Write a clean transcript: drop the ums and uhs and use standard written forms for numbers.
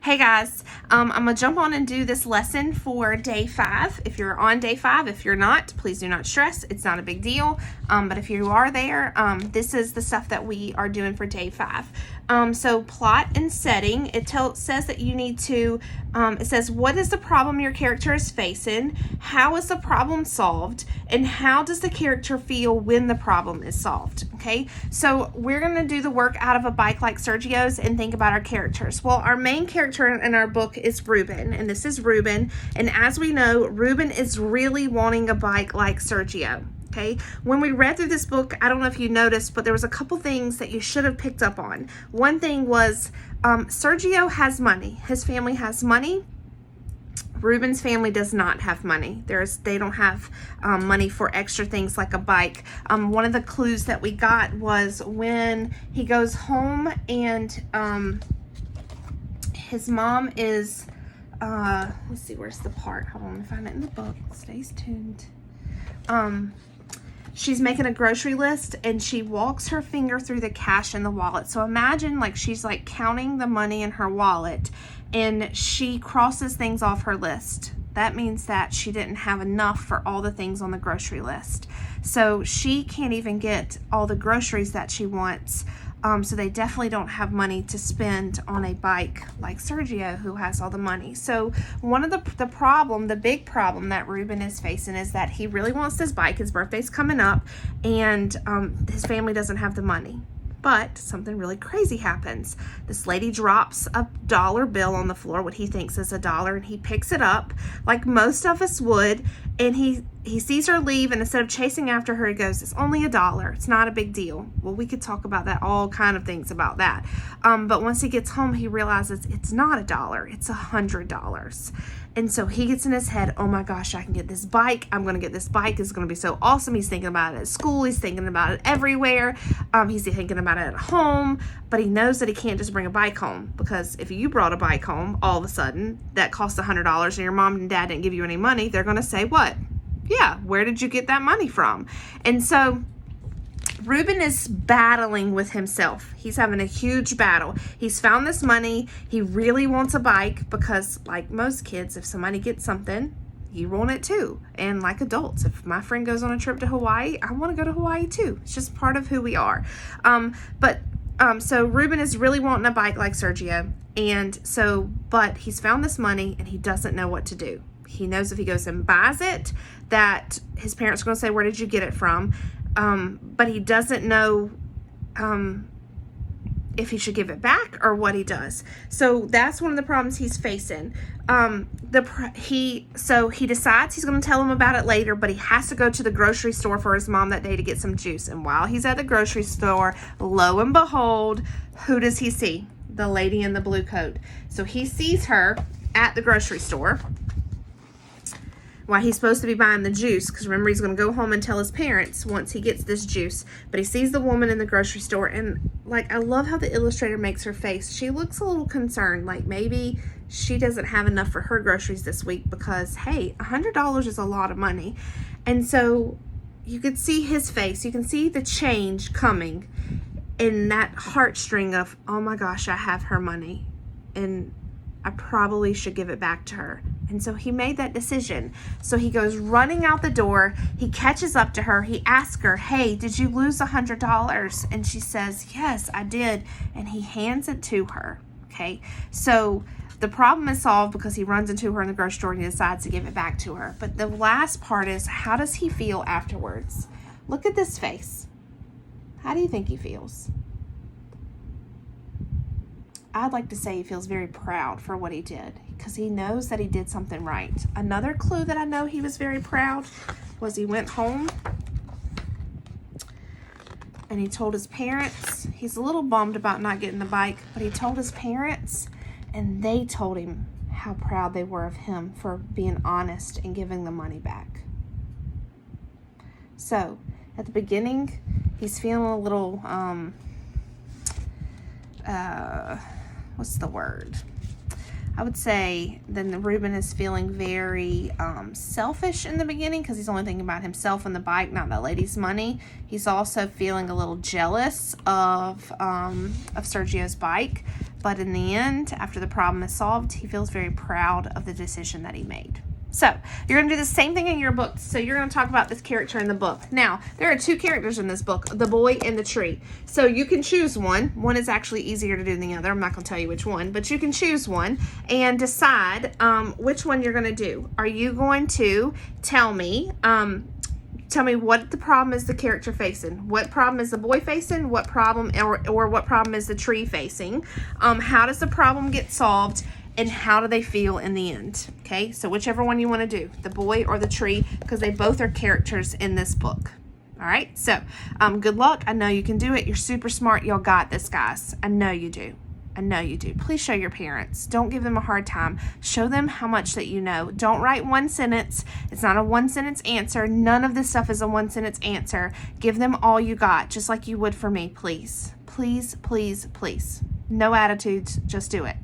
Hey guys, I'm gonna jump on and do this lesson for day 5. If you're on day 5, if you're not, please do not stress. It's not a big deal. But if you are there, this is the stuff that we are doing for day 5. So plot and setting. It says that you need to. It says what is the problem your character is facing, how is the problem solved, and how does the character feel when the problem is solved. Okay, so we're gonna do the work out of a bike like Sergio's and think about our characters. Well, our main character in our book is Ruben, and this is Ruben. And as we know, Ruben is really wanting a bike like Sergio. Okay, when we read through this book, I don't know if you noticed, but there was a couple things that you should have picked up on. One thing was Sergio has money. His family has money. Ruben's family does not have money. They don't have money for extra things like a bike. One of the clues that we got was when he goes home and his mom is, let's see, where's the part? Hold on, let me find it in the book. Stays tuned. She's making a grocery list and she walks her finger through the cash in the wallet. So imagine like she's like counting the money in her wallet and she crosses things off her list. That means that she didn't have enough for all the things on the grocery list. So she can't even get all the groceries that she wants. So they definitely don't have money to spend on a bike like Sergio, who has all the money. So one of the big problem that Ruben is facing is that he really wants this bike. His birthday's coming up, and his family doesn't have the money. But something really crazy happens. This lady drops a dollar bill on the floor, what he thinks is $1, and he picks it up like most of us would, and he sees her leave, and instead of chasing after her, he goes, it's only $1. It's not a big deal. Well, we could talk about that, all kind of things about that. But once he gets home, he realizes it's not $1, it's $100. And so he gets in his head, oh my gosh, I can get this bike. I'm going to get this bike. It's going to be so awesome. He's thinking about it at school. He's thinking about it everywhere. He's thinking about it at home, but he knows that he can't just bring a bike home, because if you brought a bike home all of a sudden that costs $100 and your mom and dad didn't give you any money, they're going to say what? Yeah, where did you get that money from? And so Ruben is battling with himself. He's having a huge battle. He's found this money. He really wants a bike because, like most kids, if somebody gets something, you want it too. And like adults, if my friend goes on a trip to Hawaii, I want to go to Hawaii too. It's just part of who we are. So Ruben is really wanting a bike like Sergio. But he's found this money and he doesn't know what to do. He knows if he goes and buys it, that his parents are going to say, where did you get it from? But he doesn't know if he should give it back or what he does. So that's one of the problems he's facing. He decides he's going to tell him about it later, but he has to go to the grocery store for his mom that day to get some juice. And while he's at the grocery store, lo and behold, who does he see? The lady in the blue coat. So he sees her at the grocery store while he's supposed to be buying the juice, because remember, he's going to go home and tell his parents once he gets this juice. But he sees the woman in the grocery store, and like, I love how the illustrator makes her face. She looks a little concerned, like maybe she doesn't have enough for her groceries this week, because hey, $100 is a lot of money. And so you could see his face, you can see the change coming in that heartstring of, oh my gosh, I have her money and I probably should give it back to her. And so he made that decision. So he goes running out the door. He catches up to her. He asks her, hey, did you lose $100? And she says, yes, I did. And he hands it to her. Okay. So the problem is solved because he runs into her in the grocery store and he decides to give it back to her. But the last part is, how does he feel afterwards? Look at this face. How do you think he feels? I'd like to say he feels very proud for what he did, because he knows that he did something right. Another clue that I know he was very proud was he went home and he told his parents. He's a little bummed about not getting the bike, but he told his parents, and they told him how proud they were of him for being honest and giving the money back. So at the beginning, he's feeling a little what's the word? I would say then Ruben is feeling very selfish in the beginning, because he's only thinking about himself and the bike, not that lady's money. He's also feeling a little jealous of Sergio's bike, But in the end, after the problem is solved, he feels very proud of the decision that he made. So you're going to do the same thing in your book. So you're going to talk about this character in the book. Now, there are 2 characters in this book, the boy and the tree. So you can choose one. One is actually easier to do than the other. I'm not going to tell you which one, but you can choose one and decide which one you're going to do. Are you going to tell me what the problem is the character facing? What problem is the boy facing? What problem or what problem is the tree facing? How does the problem get solved? And how do they feel in the end? Okay, so whichever one you want to do, the boy or the tree, because they both are characters in this book. All right, so good luck. I know you can do it. You're super smart. Y'all got this, guys. I know you do. I know you do. Please show your parents. Don't give them a hard time. Show them how much that you know. Don't write one sentence. It's not a one-sentence answer. None of this stuff is a one-sentence answer. Give them all you got, just like you would for me, please. Please, please, please. No attitudes. Just do it.